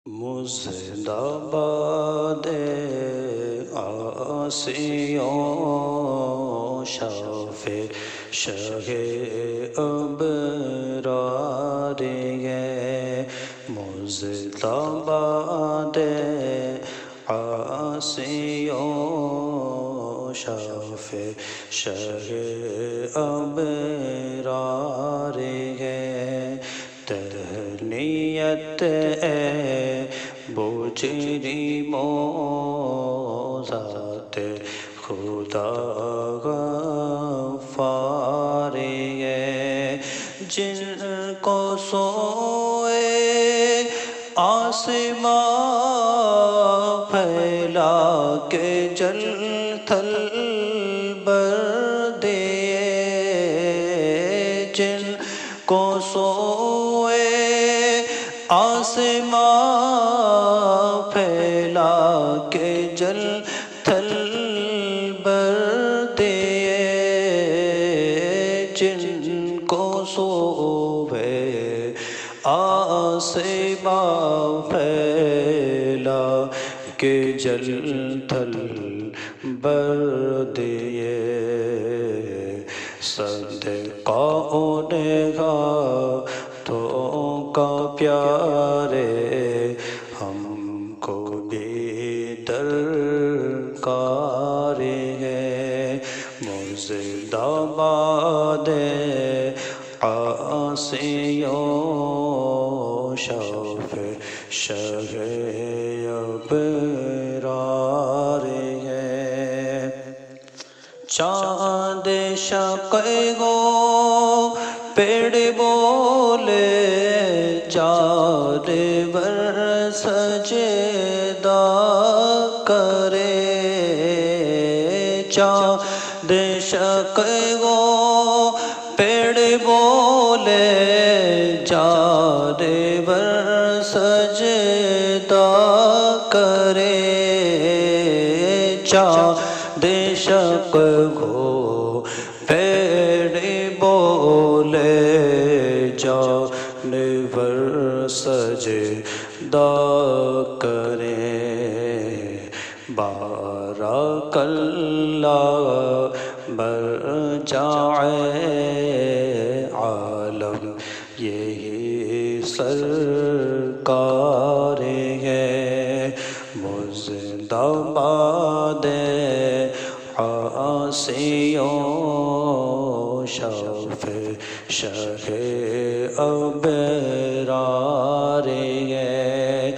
مزد آباد آسیوں شافع شہ ابرار ہے مزد آباد آسیوں شافع شہ ابرار ہے تہنیت مجرموں ذات خدا غفار ہے جن کو سوئے آسمان پھیلا کے جل تھل بر دے جن کو سوئے آسمان پھیلا کے جل تھل بر دے جن کو سوئے آسمان پھیلا کے جل تھل بر دے صدقہ نگاہوں کا پیارے ہم کو بھی درکار ہے مزد آباد آسیوں شافع شہ ابرار ہے چاند شقے گو پیڑ بولے چار بر سجدہ کرے چاند شقے گو پیڑ بولے چار بر سجدہ کرے چاند شق گو پیڑ بولے جانور سجدہ کرے بارک اللہ مرجعِ عالم یہی سرکار ہے مزد آباد آسیوں شافع شہ ابرار ہے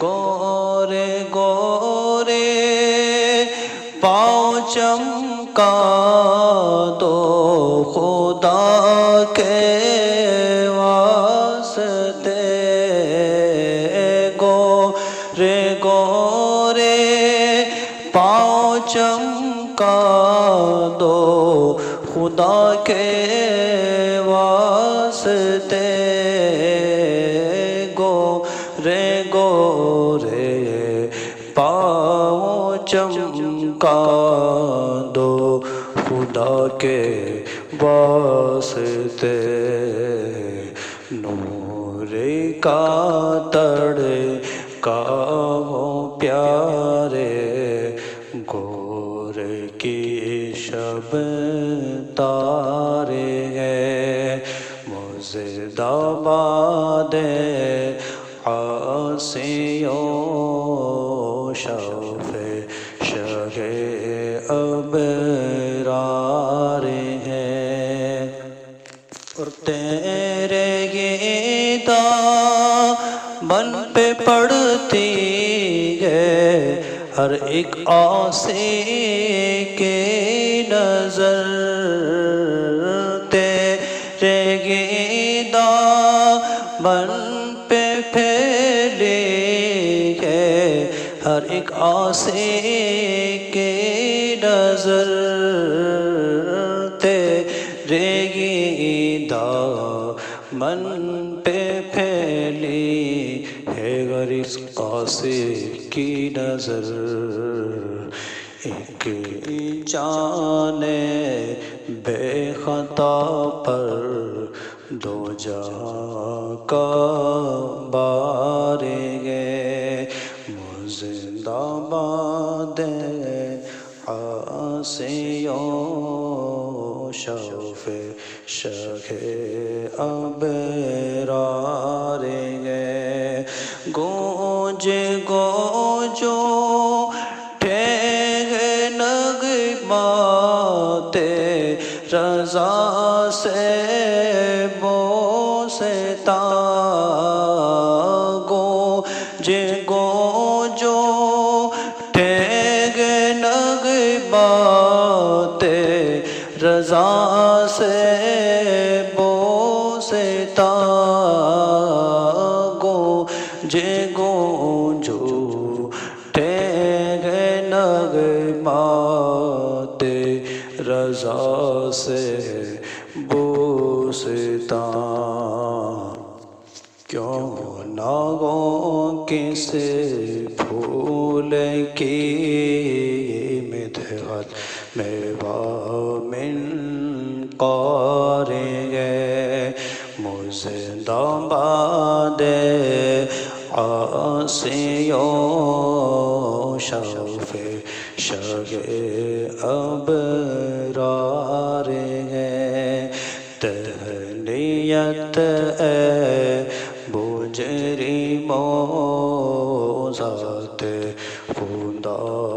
گورے گورے پاؤں چمکا دو خدا کے واسطے گورے گورے پاؤں چمکا دو خدا کے واسطے گورے گورے پاؤں چمکا دو خدا کے واسطے نور کا تڑکا ہو پیارے گور کی شب تارے ہے مزد آباد آسیوں شافع شہ ابرار ہے اور تیرے یہ دامن پہ پڑتی ہے ہر ایک عاصی کی نظر تیرے یہ دامن پہ پھیلی ہے ہر ایک عاصی کی نظر تیرے یہ دامن پہ پھیلی ہے ہر ایک عاصی کی نظر ایک جان بے خطا پر دو جہاں کا بار ہے زندہ باد آسیوں شوف شہ ابرار گے گونج گونجو نغمات رضا سے بوستا گونج گونجو ٹھیک نغمات رضا سے بوستا گونج گونجو نغمات رضا سے بوستا کیوں ناگوں کس پھول کی مدحت میں من قارے مزدہ باد آسیوں شوف شگ ابرار ہے تہنیت اے مجرموں ذات خدا